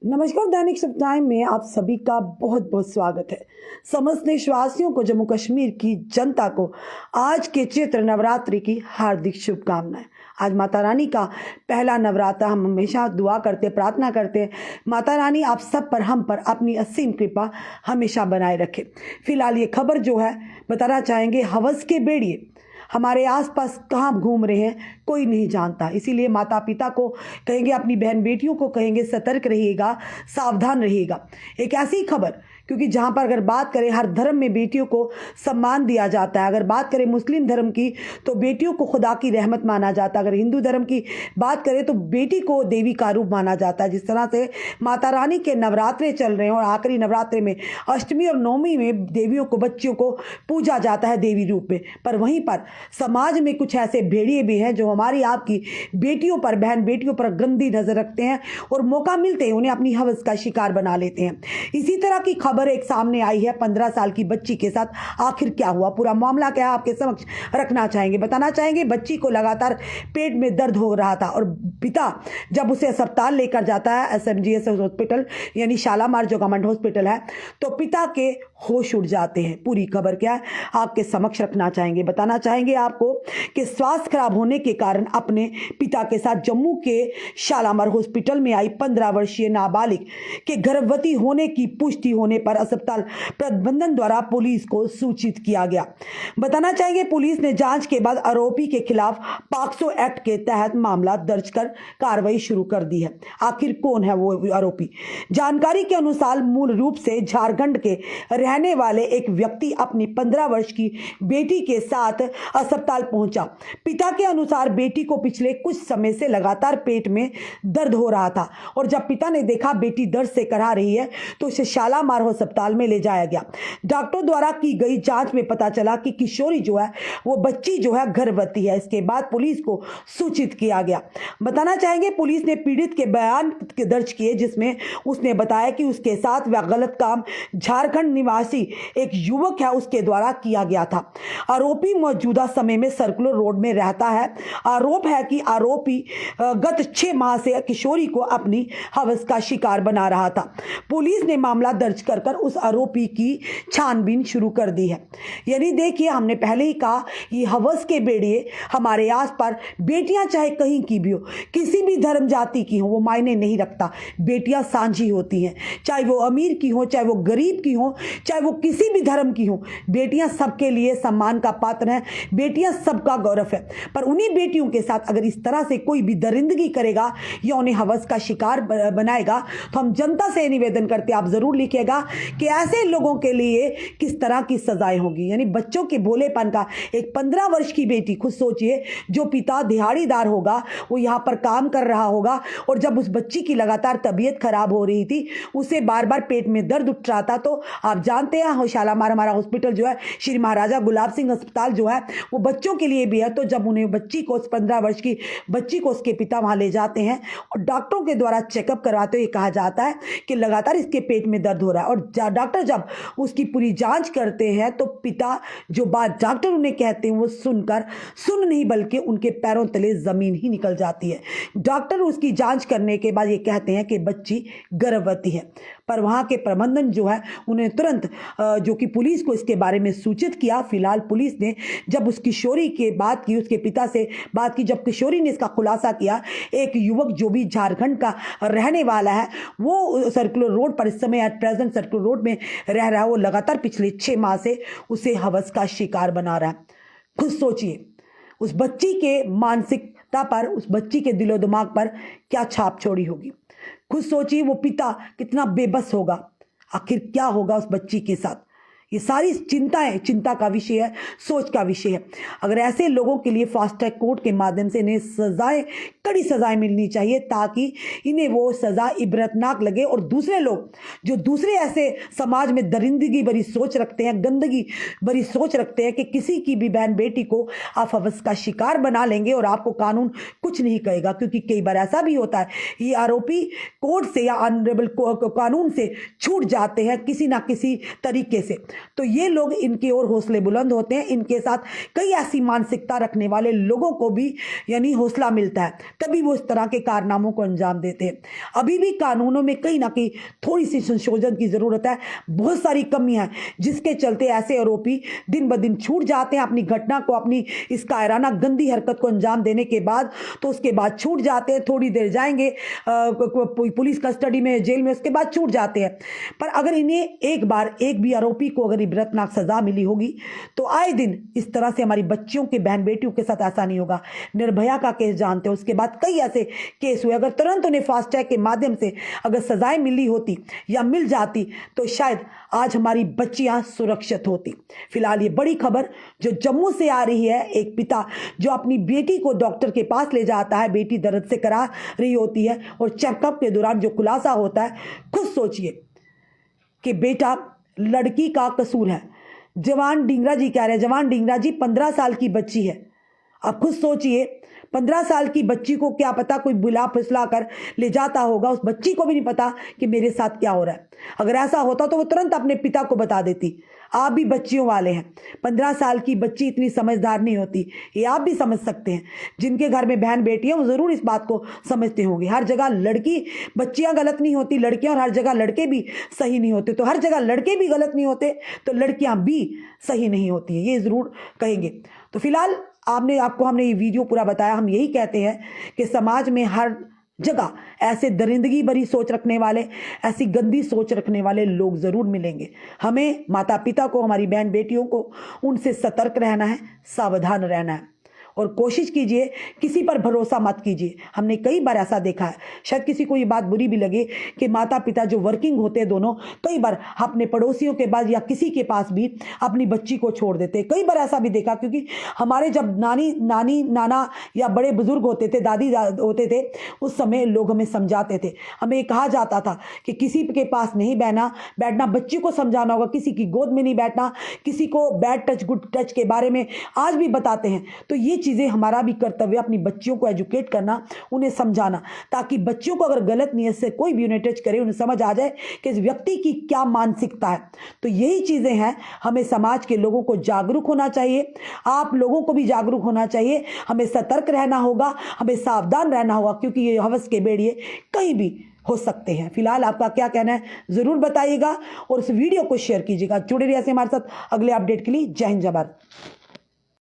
नमस्कार। दैनिक सप्ताह में आप सभी का बहुत बहुत स्वागत है। समस्त देशवासियों को, जम्मू कश्मीर की जनता को आज के चैत्र नवरात्रि की हार्दिक शुभकामनाएं। आज माता रानी का पहला नवरात्र। हम हमेशा दुआ करते, प्रार्थना करते, माता रानी आप सब पर, हम पर अपनी असीम कृपा हमेशा बनाए रखे। फिलहाल ये खबर जो है बताना चाहेंगे, हवस के बेड़िए हमारे आसपास कहाँ घूम रहे हैं कोई नहीं जानता। इसीलिए माता पिता को कहेंगे, अपनी बहन बेटियों को कहेंगे, सतर्क रहिएगा, सावधान रहिएगा। एक ऐसी खबर, क्योंकि जहाँ पर अगर बात करें हर धर्म में बेटियों को सम्मान दिया जाता है। अगर बात करें मुस्लिम धर्म की तो बेटियों को खुदा की रहमत माना जाता है। अगर हिंदू धर्म की बात करें तो बेटी को देवी का रूप माना जाता है। जिस तरह से माता रानी के नवरात्रे चल रहे हैं और आखिरी नवरात्रे में अष्टमी और नवमी में देवियों को, बच्चियों को पूजा जाता है देवी रूप में। पर वहीं पर समाज में कुछ ऐसे भेड़िए भी हैं जो हमारी आपकी बेटियों पर, बहन बेटियों पर गंदी नजर रखते हैं और मौका मिलते ही उन्हें अपनी हवस का शिकार बना लेते हैं। इसी तरह की खबर एक सामने आई है 15 साल की बच्ची के साथ। आखिर क्या हुआ, पूरा मामला क्या है, आपके समक्ष रखना चाहेंगे, बताना चाहेंगे। बच्ची को लगातार पेट में दर्द हो रहा था और पिता जब उसे अस्पताल लेकर जाता है, SMGS हॉस्पिटल यानी शालामार जो गवर्नमेंट हॉस्पिटल है, तो पिता के होश उड़ जाते हैं। पूरी खबर क्या है आपके समक्ष रखना चाहेंगे, बताना चाहेंगे आपको कि स्वास्थ्य खराब होने के कारण अपने पिता के साथ जम्मू के शालामार हॉस्पिटल में आई 15 वर्षीय नाबालिग के गर्भवती होने की पुष्टि होने पर अस्पताल प्रबंधन द्वारा पुलिस को सूचित किया गया। बताना चाहेंगे, पुलिस ने जांच के बाद आरोपी के खिलाफ पॉक्सो एक्ट के तहत मामला दर्ज कर कार्रवाई शुरू कर दी है। आखिर कौन है वो आरोपी? जानकारी के अनुसार मूल रूप से झारखंड के रहने वाले एक व्यक्ति अपनी 15 वर्ष की बेटी के साथ अस्पताल पहुंचा। पिता के अनुसार बेटी को पिछले कुछ समय से लगातार पेट में दर्द हो रहा था और जब पिता ने देखा बेटी दर्द से कराह रही है तो उसे शालामार अस्पताल में ले जाया गया। डॉक्टरों द्वारा की गई जांच में पता चला कि किशोरी जो है वो बच्ची जो है गर्भवती है। इसके बाद पुलिस को सूचित किया गया। बताना चाहेंगे, पुलिस ने पीड़ित के बयान दर्ज किए जिसमें उसने बताया कि उसके साथ वह गलत काम झारखंड निवासी एक युवक है उसके द्वारा किया गया था। आरोपी मौजूदा समय में सर्कुलर रोड में रहता है। आरोप है कि आरोपी गत 6 माह से किशोरी को अपनी हवस का शिकार बना रहा था। पुलिस ने मामला दर्ज कर उस आरोपी की छानबीन शुरू कर दी है। यानी देखिए, हमने पहले ही कहा, ये हवस के बेड़िए हमारे आसपास, बेटियां चाहे कहीं की भी हो, किसी भी धर्म जाति की हो, वो मायने नहीं रखता। बेटियां साझी होती हैं, चाहे वो अमीर की हो, चाहे वो गरीब की हो, चाहे वो किसी भी धर्म की हो। बेटियां सबके लिए सम्मान का पात्र हैं, बेटियां सबका गौरव है। पर उन्हीं बेटियों के साथ अगर इस तरह से कोई भी दरिंदगी करेगा या उन्हें हवस का शिकार बनाएगा तो हम जनता से निवेदन करते, आप जरूर लिखिएगा कि ऐसे लोगों के लिए किस तरह की सजाएं होगी। यानी बच्चों के भोलेपन का, एक 15 वर्ष की बेटी, खुद सोचिए, जो पिता दिहाड़ीदार होगा, वो यहाँ पर काम कर रहा होगा और जब उस बच्ची की लगातार तबीयत खराब हो रही थी, उसे बार बार पेट में दर्द उठ रहा था, तो आप जानते हैं शालामार हमारा हॉस्पिटल जो है, श्री महाराजा गुलाब सिंह अस्पताल जो है, वो बच्चों के लिए भी है। तो जब उन्हें बच्ची को, 15 वर्ष की बच्ची को उसके पिता वहां ले जाते हैं और डॉक्टरों के द्वारा चेकअप करवाते हुए कहा जाता है कि लगातार इसके पेट में दर्द हो रहा है और डॉक्टर जब उसकी पूरी जांच करते हैं तो पिता जो बात डॉक्टर उन्हें कहते हैं वो सुन नहीं बल्कि उनके पैरों तले जमीन ही निकल जाती है। डॉक्टर उसकी जांच करने के बाद ये कहते हैं कि बच्ची गर्भवती है। पर वहां के प्रबंधन जो है उन्हें तुरंत जो कि पुलिस को इसके बारे में सूचित किया। फिलहाल पुलिस ने जब उस किशोरी के बात की, उसके पिता से बात की, जब किशोरी ने इसका खुलासा किया, एक युवक जो भी झारखंड का रहने वाला है, वो सर्कुलर रोड पर इस समय एट प्रेजेंट सर्कुलर रोड में रह रहा है, वो लगातार पिछले 6 माह से उसे हवस का शिकार बना रहा है। खुद सोचिए, उस बच्ची के मानसिकता पर, उस बच्ची के दिलो दिमाग पर क्या छाप छोड़ी होगी। खुद सोचिए, वो पिता कितना बेबस होगा, आखिर क्या होगा उस बच्ची के साथ। ये सारी चिंता का विषय है, सोच का विषय है। अगर ऐसे लोगों के लिए फास्ट ट्रैक कोर्ट के माध्यम से इन्हें कड़ी सजाएं मिलनी चाहिए ताकि इन्हें वो सजा इबरतनाक लगे और दूसरे लोग जो दूसरे ऐसे समाज में दरिंदगी भरी सोच रखते हैं, गंदगी भरी सोच रखते हैं कि किसी की भी बहन बेटी को आप हवस का शिकार बना लेंगे और आपको कानून कुछ नहीं कहेगा। क्योंकि कई बार ऐसा भी होता है, ये आरोपी कोर्ट से या ऑनरेबल कानून से छूट जाते हैं किसी ना किसी तरीके से। तो ये लोग इनकी ओर हौसले बुलंद होते हैं। इनके साथ कई ऐसी मानसिकता रखने वाले लोगों को भी यानी हौसला मिलता है, तभी वो इस तरह के कारनामों को अंजाम देते हैं। अभी भी कानूनों में कहीं ना कहीं थोड़ी सी संशोधन की जरूरत है। बहुत सारी कमियां हैं जिसके चलते ऐसे आरोपी दिन ब दिन छूट जाते हैं अपनी घटना को, अपनी इस कायराना गंदी हरकत को अंजाम देने के बाद। तो उसके बाद छूट जाते हैं, थोड़ी देर जाएंगे पुलिस कस्टडी में, जेल में, उसके बाद छूट जाते हैं। पर अगर इन्हें एक बार एक भी आरोपी को अगर इबरतनाक सजा मिली होगी तो आए दिन इस तरह से हमारी बच्चियों के, बहन बेटियों के साथ ऐसा नहीं होगा। निर्भया का केस जानते हो, उसके बाद कई ऐसे केस हुए। अगर तुरंत उन्हें फास्ट ट्रैक के माध्यम से अगर सजाएं मिली होती या मिल जाती तो शायद आज हमारी बच्चियां सुरक्षित होती। फिलहाल ये बड़ी खबर जो जम्मू से आ रही है, एक पिता जो अपनी बेटी को डॉक्टर के पास ले जाता है, बेटी दर्द से करा रही होती है और चेकअप के दौरान जो खुलासा होता है, खुद सोचिए कि बेटा लड़की का कसूर है। जवान डिंगरा जी कह रहे हैं, जवान डिंगरा जी 15 साल की बच्ची है। आप खुद सोचिए 15 साल की बच्ची को क्या पता कोई बुला फुसला कर ले जाता होगा, उस बच्ची को भी नहीं पता कि मेरे साथ क्या हो रहा है। अगर ऐसा होता तो वो तुरंत अपने पिता को बता देती। आप भी बच्चियों वाले हैं, 15 साल की बच्ची इतनी समझदार नहीं होती, ये आप भी समझ सकते हैं। जिनके घर में बहन बेटी है वो ज़रूर इस बात को समझते होंगे। हर जगह लड़की बच्चियां गलत नहीं होती, लड़कियां, और हर जगह लड़के भी सही नहीं होते। तो हर जगह लड़के भी गलत नहीं होते तो लड़कियां भी सही नहीं होती है, ये ज़रूर कहेंगे। तो फिलहाल हमने ये वीडियो पूरा बताया। हम यही कहते हैं कि समाज में हर जगह ऐसे दरिंदगी भरी सोच रखने वाले, ऐसी गंदी सोच रखने वाले लोग जरूर मिलेंगे। हमें माता पिता को, हमारी बहन बेटियों को उनसे सतर्क रहना है, सावधान रहना है और कोशिश कीजिए किसी पर भरोसा मत कीजिए। हमने कई बार ऐसा देखा है, शायद किसी को ये बात बुरी भी लगे कि माता पिता जो वर्किंग होते हैं दोनों, कई बार अपने पड़ोसियों के पास या किसी के पास भी अपनी बच्ची को छोड़ देते। कई बार ऐसा भी देखा, क्योंकि हमारे जब नानी नाना या बड़े बुजुर्ग होते थे, दादी होते थे, उस समय लोग हमें समझाते थे। हमें ये कहा जाता था कि किसी के पास नहीं बैठना, बच्ची को समझाना होगा, किसी की गोद में नहीं बैठना, किसी को बैड टच गुड टच के बारे में आज भी बताते हैं। तो ये चीज़ें हमारा भी कर्तव्य, अपनी बच्चियों को एजुकेट करना, उन्हें समझाना, ताकि बच्चियों को अगर गलत नीयत से कोई भी उन्हें टच करे, उन्हें समझ आ जाए कि इस व्यक्ति की क्या मानसिकता है। तो यही चीज़ें हैं, हमें समाज के लोगों को जागरूक होना चाहिए, आप लोगों को भी जागरूक होना चाहिए। हमें सतर्क रहना होगा, हमें सावधान रहना होगा, क्योंकि ये हवस के बेड़िए कहीं भी हो सकते हैं। फिलहाल आपका क्या कहना है ज़रूर बताइएगा और इस वीडियो को शेयर कीजिएगा। जुड़े रहिए ऐसे हमारे साथ अगले अपडेट के लिए। जय हिंद, जय भारत।